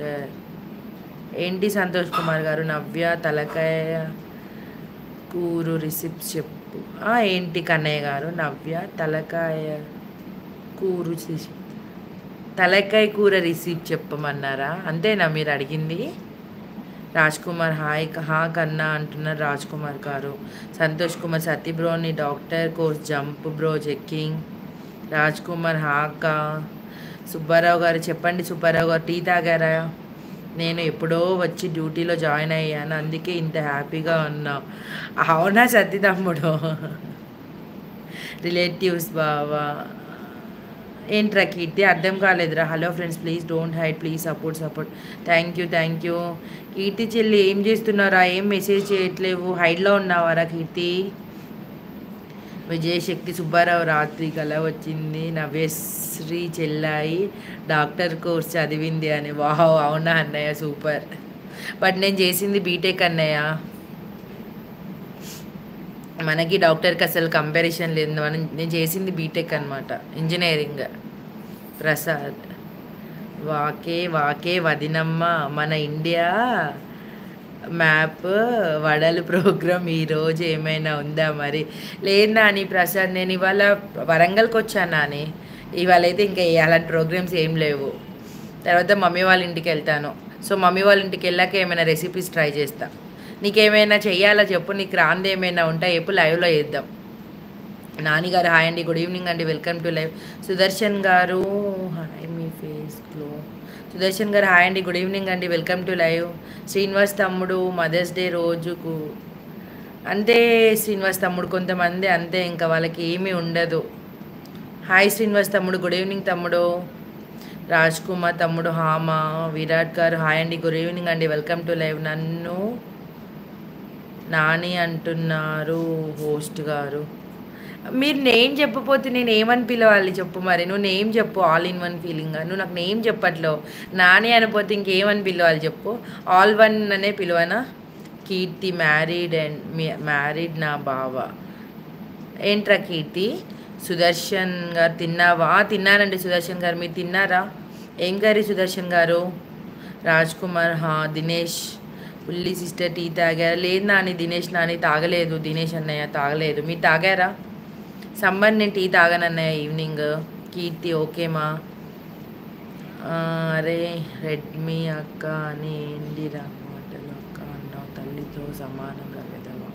doctor ఏంటి సంతోష్ కుమార్ గారు నవ్య తలకాయ కూరు రిసిప్ట్ చెప్పు ఏంటి కన్నయ్య గారు నవ్య తలకాయ కూరు తలకాయ కూర రిసిప్ట్ చెప్పమన్నారా అంతేనా మీరు అడిగింది రాజ్ కుమార్ హాయ్ హా కన్నా అంటున్నారు రాజ్ కుమార్ గారు సంతోష్ కుమార్ సతీ బ్రోని doctor course jump bro checking Raj Kumar హాక సుబ్బారావు గారు చెప్పండి సుబ్బారావు గారు టీ తాగారా నేను ఎప్పుడో వచ్చి డ్యూటీలో జాయిన్ అయ్యాను అందుకే ఇంత హ్యాపీగా ఉన్నా అవునా సతీ తమ్ముడు రిలేటివ్స్ బావా ఏంట్రా కీర్తి అర్థం కాలేదురా hello friends please don't hide please support thank you Keerthi చెల్లి ఏం చేస్తున్నారా ఏం మెసేజ్ చేయట్లేవు హైడ్లో ఉన్నావారా కీర్తి విజయశక్తి సుబ్బారావు రాత్రి కల వచ్చింది నవ్యశ్రీ చెల్లాయి డాక్టర్ కోర్స్ చదివింది అని వావ్ అవునా అన్నయ్య సూపర్ బట్ నేను చేసింది బీటెక్ అన్నయ్య మనకి డాక్టర్కి అసలు కంపారిజన్ లేదు నేను చేసింది బీటెక్ అనమాట ఇంజనీరింగ్ ప్రసాద్ వాకే వదినమ్మ మన ఇండియా మ్యాప్ వడలు ప్రోగ్రామ్ ఈరోజు ఏమైనా ఉందా మరి లేదు నాని ప్రసాద్ నేను ఇవాళ వరంగల్కి వచ్చాను నాని ఇవాళ అయితే ఇంకా అలాంటి ప్రోగ్రామ్స్ ఏం లేవు తర్వాత మమ్మీ వాళ్ళ ఇంటికి వెళ్తాను సో మమ్మీ వాళ్ళ ఇంటికి వెళ్ళాక ఏమైనా రెసిపీస్ ట్రై చేస్తా నీకేమైనా చెయ్యాలా చెప్పు నీకు రాంది ఏమైనా ఉంటాయి ఎప్పుడు లైవ్లో చేద్దాం నానిగారు హాయ్ అండి గుడ్ ఈవినింగ్ అండి వెల్కమ్ టు లైవ్ సుదర్శన్ గారు హాయ్ మీ ఫేస్ గ్లో సుదర్శన్ గారు హాయ్ అండి గుడ్ ఈవినింగ్ అండి వెల్కమ్ టు లైవ్ శ్రీనివాస్ తమ్ముడు మదర్స్ డే రోజుకు అంతే శ్రీనివాస్ తమ్ముడు కొంతమంది అంతే ఇంకా వాళ్ళకి ఏమీ ఉండదు హాయ్ శ్రీనివాస్ తమ్ముడు గుడ్ ఈవినింగ్ తమ్ముడు రాజ్ కుమార్ తమ్ముడు హామా విరాట్ గారు హాయ్ అండి గుడ్ ఈవినింగ్ అండి వెల్కమ్ టు లైవ్ నన్ను నాని అంటున్నారు హోస్ట్ గారు మీరు నేమ్ చెప్పపోతే నేను ఏమని పిలవాలి చెప్పు మరి నువ్వు నేమ్ చెప్పు ఆల్ ఇన్ వన్ ఫీలింగ్ నువ్వు నాకు నేమ్ చెప్పట్లో నాని అనిపోతే ఇంకేమని పిలవాలి చెప్పు ఆల్ వన్ అనే పిలవనా కీర్తి మ్యారీడ్ నా బావ ఏంట్రా కీర్తి సుదర్శన్ గారు తిన్నావా తిన్నానండి సుదర్శన్ గారు మీరు తిన్నారా ఏం కర్రీ సుదర్శన్ గారు రాజ్ కుమార్ దినేష్ ఉల్లి సిస్టర్ టీ తాగారా లేదు నాని దినేష్ నాని తాగలేదు దినేష్ అన్నయ్య తాగలేదు మీరు తాగారా సమ్మర్ నేను టీ తాగానన్నయ్య ఈవినింగ్ కీర్తి ఓకేమా అరే రెడ్మీ అక్క అని ఏంటిరా మాటలు అక్క అన్నావు తల్లితో సమానంగా వెదవా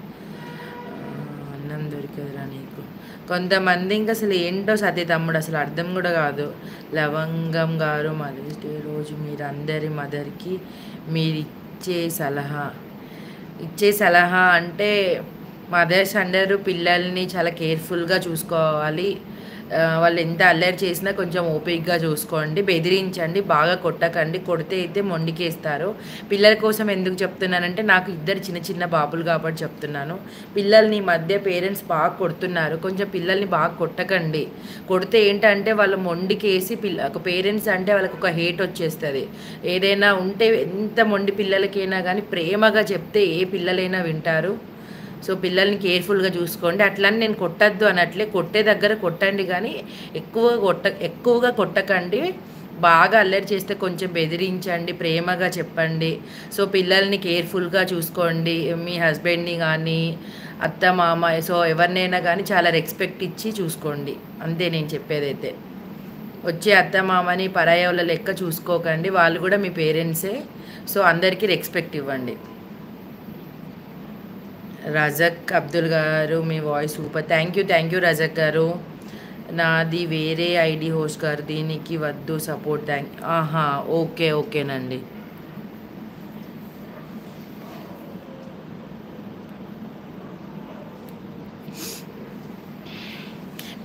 అన్నం దొరికదురా నీకు కొంతమంది ఇంకా అసలు ఏంటో సతీ తమ్ముడు అసలు అర్థం కూడా కాదు లవంగం గారు మదర్స్ డే రోజు మీరు అందరి మదర్కి మీరు ఇచ్చే సలహా అంటే మదర్స్ అందరూ పిల్లల్ని చాలా కేర్ఫుల్గా చూసుకోవాలి వాళ్ళు ఎంత అల్లరి చేసినా కొంచెం ఓపికగా చూసుకోండి బెదిరించండి బాగా కొట్టకండి కొడితే అయితే మొండికేస్తారు పిల్లల కోసం ఎందుకు చెప్తున్నానంటే నాకు ఇద్దరు చిన్న చిన్న బాబులు కాబట్టి చెప్తున్నాను పిల్లల్ని మధ్య పేరెంట్స్ బాగా కొడుతున్నారు కొంచెం పిల్లల్ని బాగా కొట్టకండి కొడితే ఏంటంటే వాళ్ళు మొండికేసి పేరెంట్స్ అంటే వాళ్ళకి ఒక హేట్ వచ్చేస్తుంది ఏదైనా ఉంటే ఎంత మొండి పిల్లలకైనా కానీ ప్రేమగా చెప్తే ఏ పిల్లలైనా వింటారు సో పిల్లల్ని కేర్ఫుల్గా చూసుకోండి అట్లని నేను కొట్టద్దు అనట్లే కొట్టే దగ్గర కొట్టండి కానీ ఎక్కువగా కొట్టకండి బాగా అల్లరి చేస్తే కొంచెం బెదిరించండి ప్రేమగా చెప్పండి సో పిల్లల్ని కేర్ఫుల్గా చూసుకోండి మీ హస్బెండ్ని కానీ అత్త మామ సో ఎవరినైనా కానీ చాలా రెస్పెక్ట్ ఇచ్చి చూసుకోండి అంతే నేను చెప్పేదైతే వచ్చే అత్త మామని పరాయవుల లెక్క చూసుకోకండి వాళ్ళు కూడా మీ పేరెంట్సే సో అందరికీ రెస్పెక్ట్ ఇవ్వండి రజక్ అబ్దుల్ గారు మీ voice super thank you Razak garu నాది వేరే ఐడి హోస్ట్ గారు దీనికి వద్దు సపోర్ట్ ఓకేనండి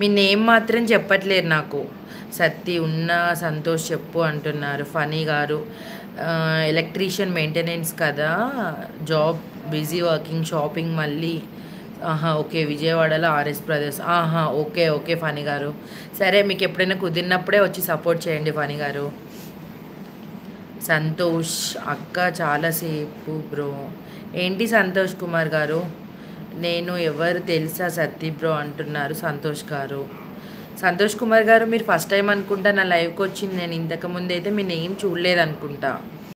మీ నేమ్ మాత్రం చెప్పట్లేరు నాకు సత్తి ఉన్న సంతోష్ చెప్పు అంటున్నారు ఫనీ గారు ఎలక్ట్రీషియన్ మెయింటెనెన్స్ కదా జాబ్ బిజీ వర్కింగ్ షాపింగ్ మళ్ళీ ఓకే విజయవాడలో ఆర్ఎస్ బ్రదర్స్ ఓకే ఫనీ గారు సరే మీకు ఎప్పుడైనా కుదిరినప్పుడే వచ్చి సపోర్ట్ చేయండి ఫనీ గారు సంతోష్ అక్క చాలాసేపు బ్రో ఏంటి సంతోష్ కుమార్ గారు నేను ఎవరు తెలుసా సత్తి బ్రో అంటున్నారు సంతోష్ గారు సంతోష్ కుమార్ గారు మీరు ఫస్ట్ టైం అనుకుంటా నా లైవ్కి వచ్చింది నేను ఇంతకుముందు అయితే మీ నేమ్ చూడలేదు అనుకుంటా